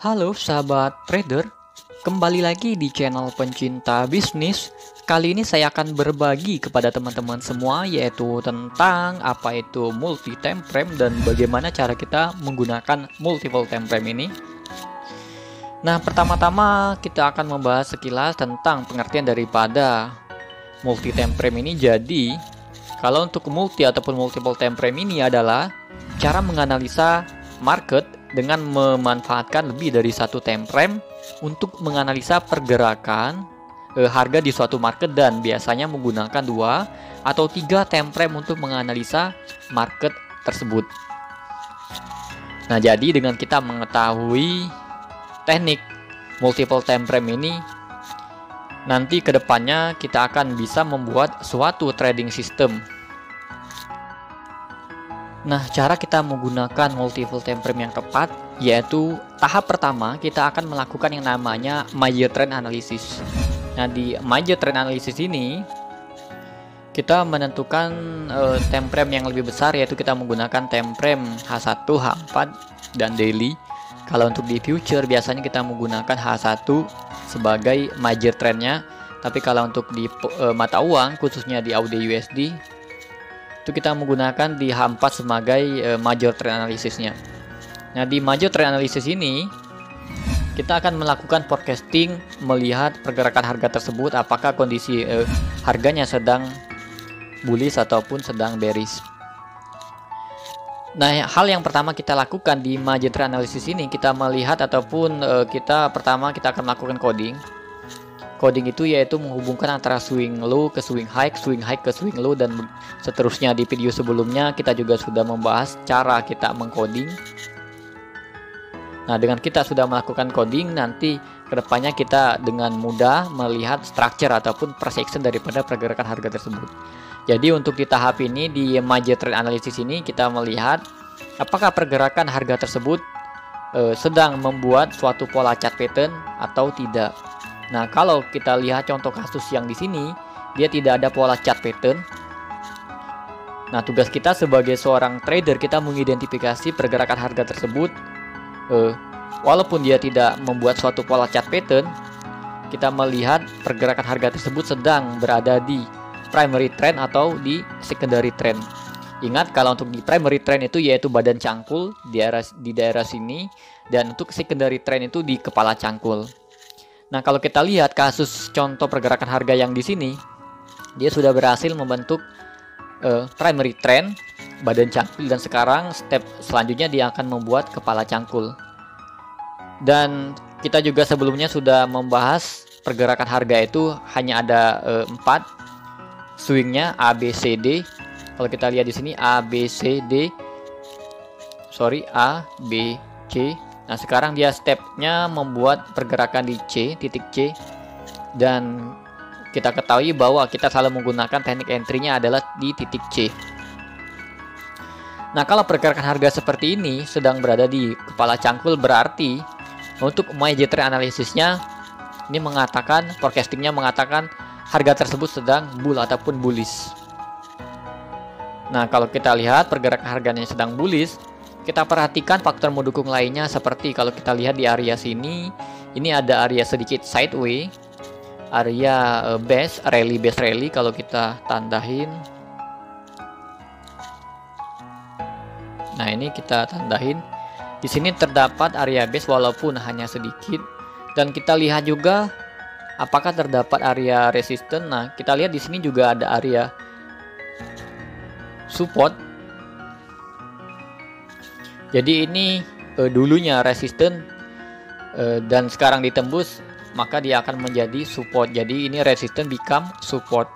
Halo sahabat trader, kembali lagi di channel pencinta bisnis. Kali ini saya akan berbagi kepada teman-teman semua yaitu tentang apa itu multi time frame dan bagaimana cara kita menggunakan multiple time frame ini. Nah, pertama-tama kita akan membahas sekilas tentang pengertian daripada multi time frame ini. Jadi, kalau untuk multi ataupun multiple time frame ini adalah cara menganalisa market dengan memanfaatkan lebih dari satu time frame untuk menganalisa pergerakan harga di suatu market, dan biasanya menggunakan 2 atau 3 time frame untuk menganalisa market tersebut. Nah, jadi dengan kita mengetahui teknik multiple time frame ini, nanti kedepannya kita akan bisa membuat suatu trading system. Nah, cara kita menggunakan multiple time frame yang tepat yaitu tahap pertama kita akan melakukan yang namanya major trend analysis. Nah, di major trend analysis ini kita menentukan time frame yang lebih besar, yaitu kita menggunakan time frame H1, H4 dan daily. Kalau untuk di future biasanya kita menggunakan H1 sebagai major trendnya, tapi kalau untuk di mata uang khususnya di AUD USD itu kita menggunakan di H4 sebagai major trend analysisnya. Nah, di major trend analysis ini kita akan melakukan forecasting, melihat pergerakan harga tersebut apakah kondisi harganya sedang bullish ataupun sedang bearish. Nah, hal yang pertama kita lakukan di major trend analysis ini, kita melihat ataupun kita akan melakukan coding. Coding itu yaitu menghubungkan antara swing low ke swing high ke swing low, dan seterusnya. Di video sebelumnya kita juga sudah membahas cara kita mengcoding. Nah, dengan kita sudah melakukan coding, nanti kedepannya kita dengan mudah melihat structure ataupun persection daripada pergerakan harga tersebut. Jadi untuk di tahap ini, di major trend analysis ini, kita melihat apakah pergerakan harga tersebut sedang membuat suatu pola chart pattern atau tidak. Nah, kalau kita lihat contoh kasus yang di sini, dia tidak ada pola chart pattern. Nah, tugas kita sebagai seorang trader, kita mengidentifikasi pergerakan harga tersebut. Walaupun dia tidak membuat suatu pola chart pattern, kita melihat pergerakan harga tersebut sedang berada di primary trend atau di secondary trend. Ingat, kalau untuk di primary trend itu yaitu badan cangkul di daerah sini, dan untuk secondary trend itu di kepala cangkul. Nah, kalau kita lihat kasus contoh pergerakan harga yang di sini, dia sudah berhasil membentuk primary trend, badan cangkul, dan sekarang step selanjutnya dia akan membuat kepala cangkul. Dan kita juga sebelumnya sudah membahas pergerakan harga itu hanya ada 4 swingnya A, B, C, D. Kalau kita lihat di sini A, B, C, D, A, B, C. Nah, sekarang dia stepnya membuat pergerakan di C, titik C, dan kita ketahui bahwa kita selalu menggunakan teknik entry-nya adalah di titik C. Nah, kalau pergerakan harga seperti ini sedang berada di kepala cangkul, berarti untuk major trend analisisnya ini mengatakan, forecastingnya mengatakan harga tersebut sedang bull ataupun bullish. Nah, kalau kita lihat pergerakan harganya sedang bullish, kita perhatikan faktor mendukung lainnya, seperti kalau kita lihat di area sini, ini ada area sedikit sideways, area base rally. Kalau kita tandain, nah ini kita tandain, di sini terdapat area base walaupun hanya sedikit, dan kita lihat juga apakah terdapat area resistance. Nah, kita lihat di sini juga ada area support. Jadi ini dulunya resisten dan sekarang ditembus, maka dia akan menjadi support. Jadi ini resisten become support.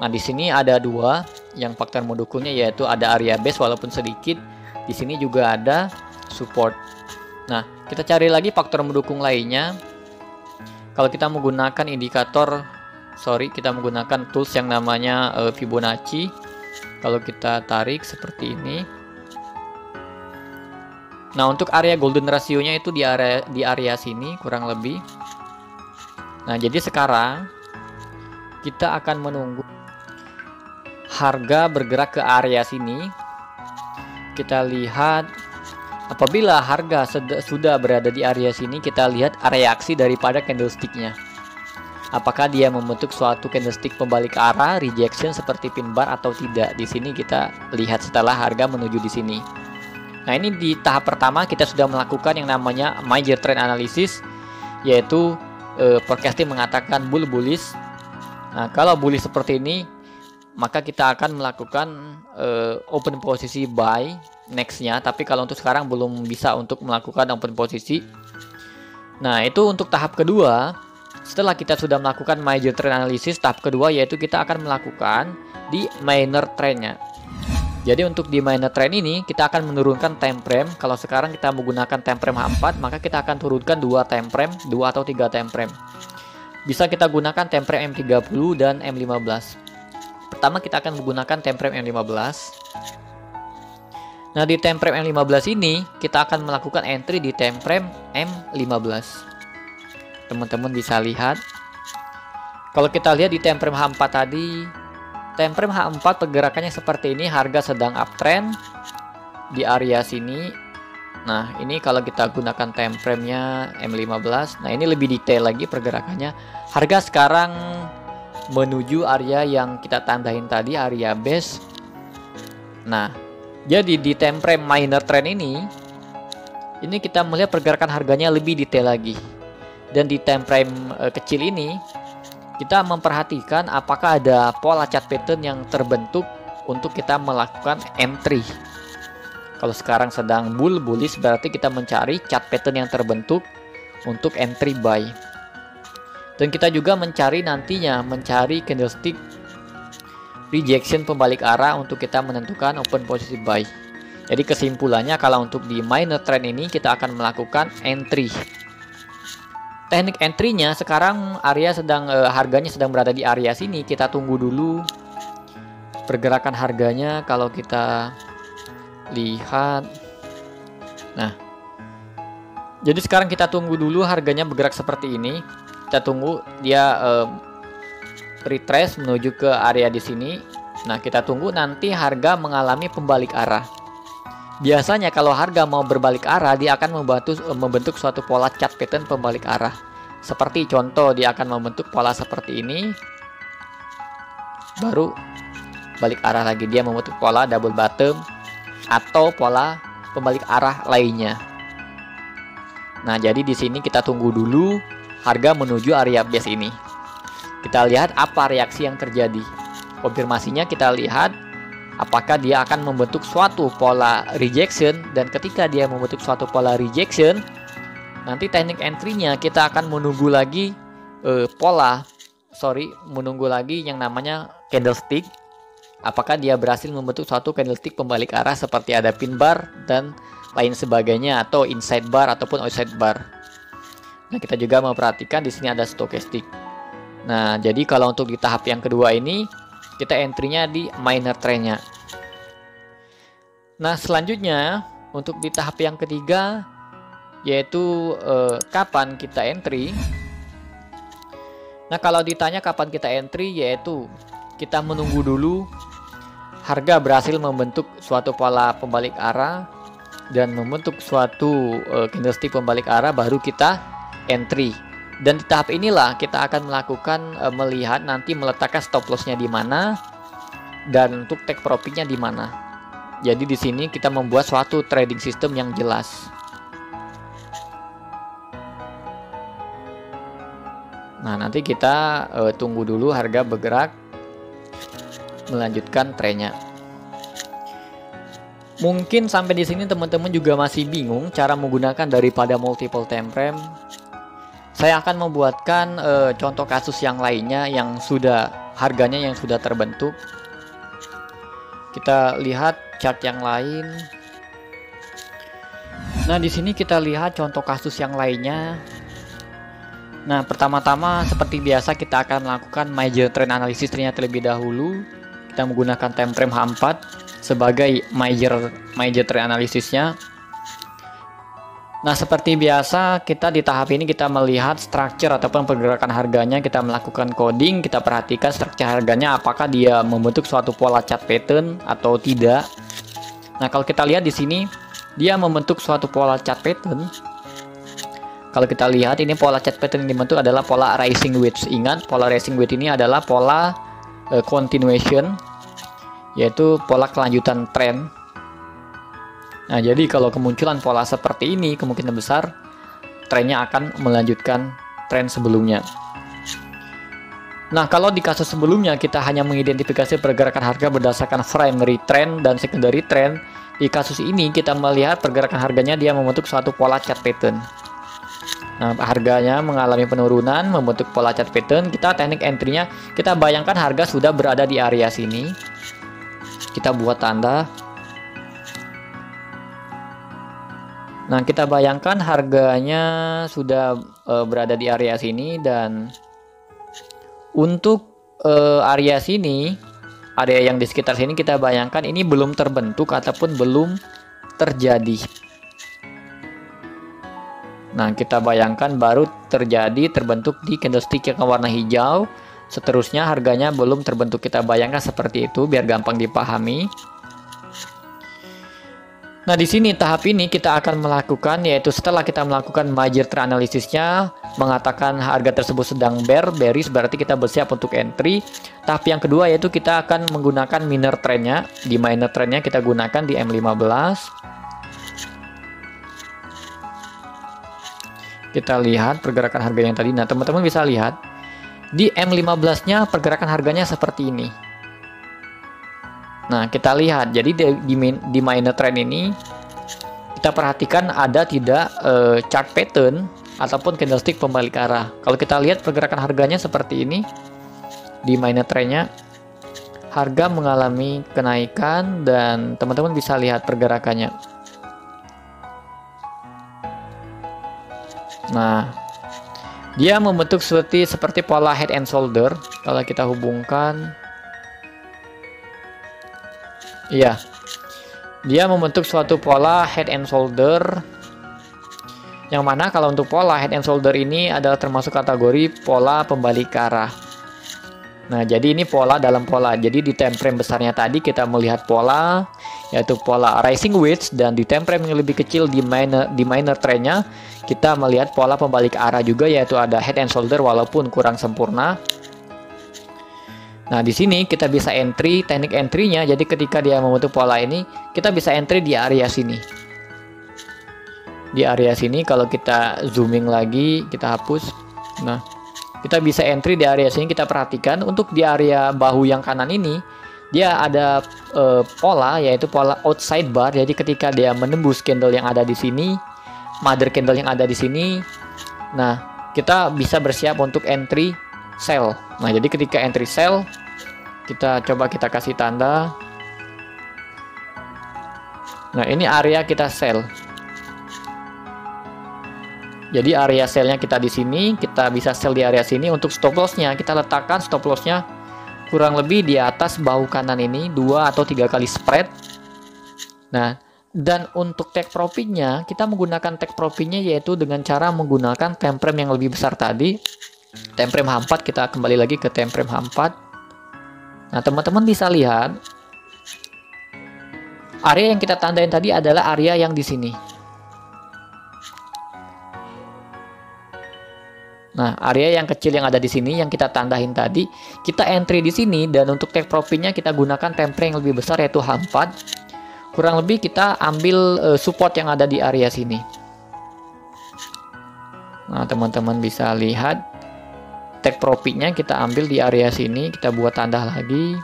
Nah, di sini ada 2 yang faktor mendukungnya, yaitu ada area base walaupun sedikit. Di sini juga ada support. Nah, kita cari lagi faktor mendukung lainnya. Kalau kita menggunakan kita menggunakan tools yang namanya Fibonacci. Kalau kita tarik seperti ini. Nah, untuk area golden ratio-nya itu di area sini kurang lebih. Nah, jadi sekarang kita akan menunggu harga bergerak ke area sini. Kita lihat Apabila harga sudah berada di area sini, kita lihat reaksi daripada candlesticknya. Apakah dia membentuk suatu candlestick pembalik arah, rejection seperti pin bar atau tidak. Di sini kita lihat setelah harga menuju di sini. Nah, ini di tahap pertama kita sudah melakukan yang namanya major trend analysis, yaitu forecasting mengatakan bullish. Nah, kalau bullish seperti ini, maka kita akan melakukan open posisi buy nextnya. Tapi kalau untuk sekarang belum bisa untuk melakukan open posisi. Nah, itu untuk tahap kedua. Setelah kita sudah melakukan major trend analysis, tahap kedua yaitu kita akan melakukan di minor trendnya. Jadi untuk di minor trend ini kita akan menurunkan time frame. Kalau sekarang kita menggunakan time frame H4, maka kita akan turunkan 2 time frame, 2 atau 3 time frame. Bisa kita gunakan time frame M30 dan M15. Pertama kita akan menggunakan time frame M15. Nah, di time frame M15 ini kita akan melakukan entry di time frame M15. Teman-teman bisa lihat, kalau kita lihat di time frame H4 tadi, time frame H4 pergerakannya seperti ini, harga sedang uptrend di area sini. Nah, ini kalau kita gunakan time frame-nya M15, nah ini lebih detail lagi pergerakannya. Harga sekarang menuju area yang kita tandain tadi, area base. Nah, jadi di time frame minor trend ini kita melihat pergerakan harganya lebih detail lagi. Dan di time frame kecil ini kita memperhatikan apakah ada pola chart pattern yang terbentuk untuk kita melakukan entry. Kalau sekarang sedang bullish, berarti kita mencari chart pattern yang terbentuk untuk entry buy. Dan kita juga mencari candlestick rejection pembalik arah untuk kita menentukan open posisi buy. Jadi kesimpulannya, kalau untuk di minor trend ini kita akan melakukan entry. Teknik entry-nya sekarang harganya sedang berada di area sini. Kita tunggu dulu pergerakan harganya. Kalau kita lihat, nah, jadi sekarang kita tunggu dulu harganya bergerak seperti ini. Kita tunggu dia retrace menuju ke area di sini. Nah, kita tunggu nanti harga mengalami pembalik arah. Biasanya kalau harga mau berbalik arah, dia akan membentuk suatu pola chart pattern pembalik arah. Seperti contoh, dia akan membentuk pola seperti ini, baru balik arah lagi. Dia membentuk pola double bottom atau pola pembalik arah lainnya. Nah, jadi di sini kita tunggu dulu harga menuju area base ini. Kita lihat apa reaksi yang terjadi. Konfirmasinya kita lihat apakah dia akan membentuk suatu pola rejection, dan ketika dia membentuk suatu pola rejection, nanti teknik entry-nya kita akan menunggu lagi menunggu lagi yang namanya candlestick. Apakah dia berhasil membentuk suatu candlestick pembalik arah seperti ada pin bar dan lain sebagainya, atau inside bar ataupun outside bar. Nah, kita juga memperhatikan di sini ada stochastic. Nah, jadi kalau untuk di tahap yang kedua ini kita entry-nya di minor trend-nya. Nah, selanjutnya untuk di tahap yang ketiga yaitu kapan kita entry. Nah, kalau ditanya kapan kita entry, yaitu kita menunggu dulu harga berhasil membentuk suatu pola pembalik arah dan membentuk suatu candlestick pembalik arah, baru kita entry. Dan di tahap inilah kita akan melihat nanti meletakkan stop loss-nya di mana dan untuk take profit-nya di mana. Jadi di sini kita membuat suatu trading system yang jelas. Nah, nanti kita tunggu dulu harga bergerak melanjutkan trennya. Mungkin sampai di sini teman-teman juga masih bingung cara menggunakan daripada multiple time frame. Saya akan membuatkan contoh kasus yang lainnya yang harganya yang sudah terbentuk. Kita lihat chart yang lain. Nah, di sini kita lihat contoh kasus yang lainnya. Nah, pertama-tama seperti biasa kita akan melakukan major trend analysis terlebih dahulu. Kita menggunakan time frame H4 sebagai major trend analisisnya. Nah, seperti biasa kita di tahap ini kita melihat structure ataupun pergerakan harganya, kita melakukan coding, kita perhatikan structure harganya apakah dia membentuk suatu pola chart pattern atau tidak. Nah, kalau kita lihat di sini dia membentuk suatu pola chart pattern. Kalau kita lihat ini pola chart pattern yang dibentuk adalah pola rising wedge. Ingat, pola rising wedge ini adalah pola continuation, yaitu pola kelanjutan tren. Nah, jadi kalau kemunculan pola seperti ini, kemungkinan besar trennya akan melanjutkan tren sebelumnya. Nah, kalau di kasus sebelumnya kita hanya mengidentifikasi pergerakan harga berdasarkan primary trend dan secondary trend, di kasus ini kita melihat pergerakan harganya dia membentuk suatu pola chart pattern. Nah, harganya mengalami penurunan, membentuk pola chart pattern. Kita teknik entry-nya, kita bayangkan harga sudah berada di area sini. Kita buat tanda. Nah, kita bayangkan harganya sudah berada di area sini, dan untuk area sini, area yang di sekitar sini kita bayangkan ini belum terbentuk ataupun belum terjadi. Nah, kita bayangkan baru terbentuk di candlestick yang warna hijau. Seterusnya harganya belum terbentuk. Kita bayangkan seperti itu biar gampang dipahami. Nah, di sini tahap ini kita akan melakukan, yaitu setelah kita melakukan major trend analisisnya, mengatakan harga tersebut sedang bearish, berarti kita bersiap untuk entry. Tahap yang kedua yaitu kita akan menggunakan minor trendnya. Di minor trendnya kita gunakan di M15. Kita lihat pergerakan harga yang tadi. Nah, teman-teman bisa lihat di M15-nya pergerakan harganya seperti ini. Nah, kita lihat, jadi di minor trend ini kita perhatikan ada tidak chart pattern ataupun candlestick pembalik arah. Kalau kita lihat pergerakan harganya seperti ini, di minor trendnya harga mengalami kenaikan dan teman-teman bisa lihat pergerakannya. Nah, dia membentuk seperti pola head and shoulder. Kalau kita hubungkan, iya, dia membentuk suatu pola head and shoulder, yang mana kalau untuk pola head and shoulder ini adalah termasuk kategori pola pembalik arah. Nah, jadi ini pola dalam pola. Jadi di time frame besarnya tadi kita melihat pola, yaitu pola rising wedge, dan di time frame yang lebih kecil di minor trendnya kita melihat pola pembalik arah juga, yaitu ada head and shoulder walaupun kurang sempurna. Nah, di sini kita bisa entry, teknik entry-nya. Jadi ketika dia membentuk pola ini, kita bisa entry di area sini. Di area sini kalau kita zooming lagi, kita hapus. Nah, kita bisa entry di area sini. Kita perhatikan untuk di area bahu yang kanan ini, dia ada pola, yaitu pola outside bar. Jadi ketika dia menembus candle yang ada di sini, mother candle yang ada di sini, nah, kita bisa bersiap untuk entry sell. Nah, jadi ketika entry sell, kita coba kita kasih tanda. Nah, ini area kita sell. Jadi area sellnya kita di sini, kita bisa sell di area sini. Untuk stop lossnya kita letakkan stop lossnya kurang lebih di atas bahu kanan ini 2 atau 3 kali spread. Nah, dan untuk take profitnya kita menggunakan take profitnya yaitu dengan cara menggunakan time frame yang lebih besar tadi. Time frame H4, kita kembali lagi ke time frame H4. Nah, teman-teman bisa lihat area yang kita tandain tadi adalah area yang di sini. Nah, area yang kecil yang ada di sini yang kita tandain tadi, kita entry di sini, dan untuk take profitnya kita gunakan time frame yang lebih besar yaitu H4. Kurang lebih kita ambil support yang ada di area sini. Nah, teman-teman bisa lihat take profitnya kita ambil di area sini, kita buat tanda lagi.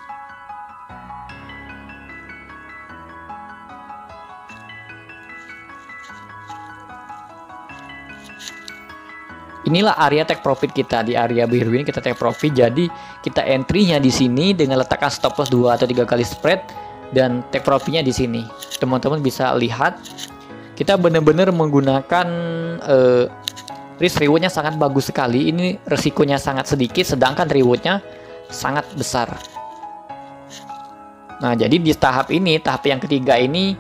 Inilah area take profit kita. Di area biru ini kita take profit. Jadi kita entry-nya di sini dengan letakkan stop loss 2 atau 3 kali spread dan take profitnya di sini. Teman-teman bisa lihat kita benar-benar menggunakan risk rewardnya sangat bagus sekali. Ini resikonya sangat sedikit sedangkan rewardnya sangat besar. Nah, jadi di tahap ini, tahap yang ketiga ini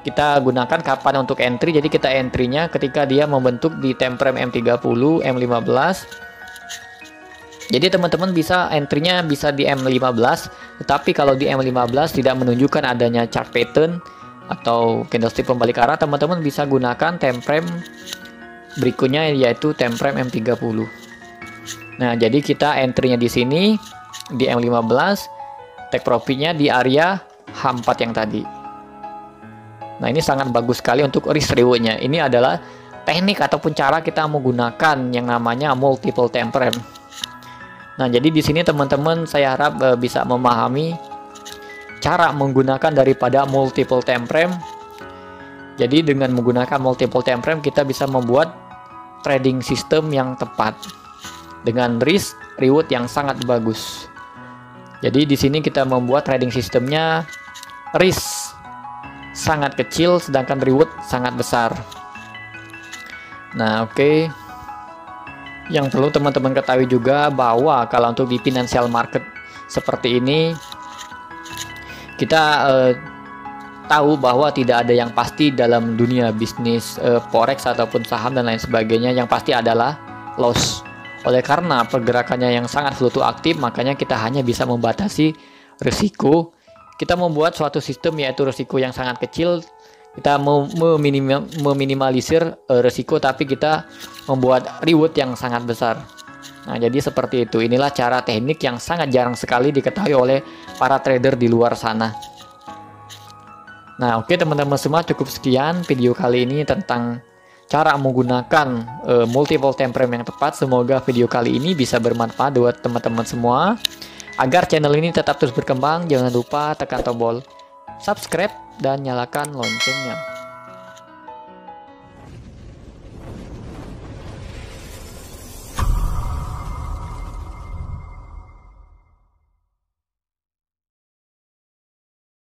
kita gunakan kapan untuk entry. Jadi kita entry-nya ketika dia membentuk di time frame M30, M15. Jadi teman-teman bisa entry-nya bisa di M15, tetapi kalau di M15 tidak menunjukkan adanya chart pattern, atau candlestick pembalik arah, teman-teman bisa gunakan time frame berikutnya, yaitu time frame M30. Nah, jadi kita entry-nya di sini di M15, take profit-nya di area H4 yang tadi. Nah, ini sangat bagus sekali untuk risk reward-nya. Ini adalah teknik ataupun cara kita menggunakan yang namanya multiple time frame. Nah, jadi di sini teman-teman saya harap bisa memahami cara menggunakan daripada multiple time frame. Jadi dengan menggunakan multiple time frame kita bisa membuat trading system yang tepat dengan risk reward yang sangat bagus. Jadi di sini kita membuat trading sistemnya risk sangat kecil sedangkan reward sangat besar. Nah, oke. Yang perlu teman-teman ketahui juga bahwa kalau untuk di financial market seperti ini kita tahu bahwa tidak ada yang pasti dalam dunia bisnis forex ataupun saham dan lain sebagainya. Yang pasti adalah loss. Oleh karena pergerakannya yang sangat fluktuatif, makanya kita hanya bisa membatasi risiko. Kita membuat suatu sistem yaitu risiko yang sangat kecil. Kita meminimalisir risiko, tapi kita membuat reward yang sangat besar. Nah, jadi seperti itu. Inilah cara teknik yang sangat jarang sekali diketahui oleh para trader di luar sana. Nah, oke teman-teman semua, cukup sekian video kali ini tentang cara menggunakan multiple time frame yang tepat. Semoga video kali ini bisa bermanfaat buat teman-teman semua. Agar channel ini tetap terus berkembang, jangan lupa tekan tombol subscribe dan nyalakan loncengnya.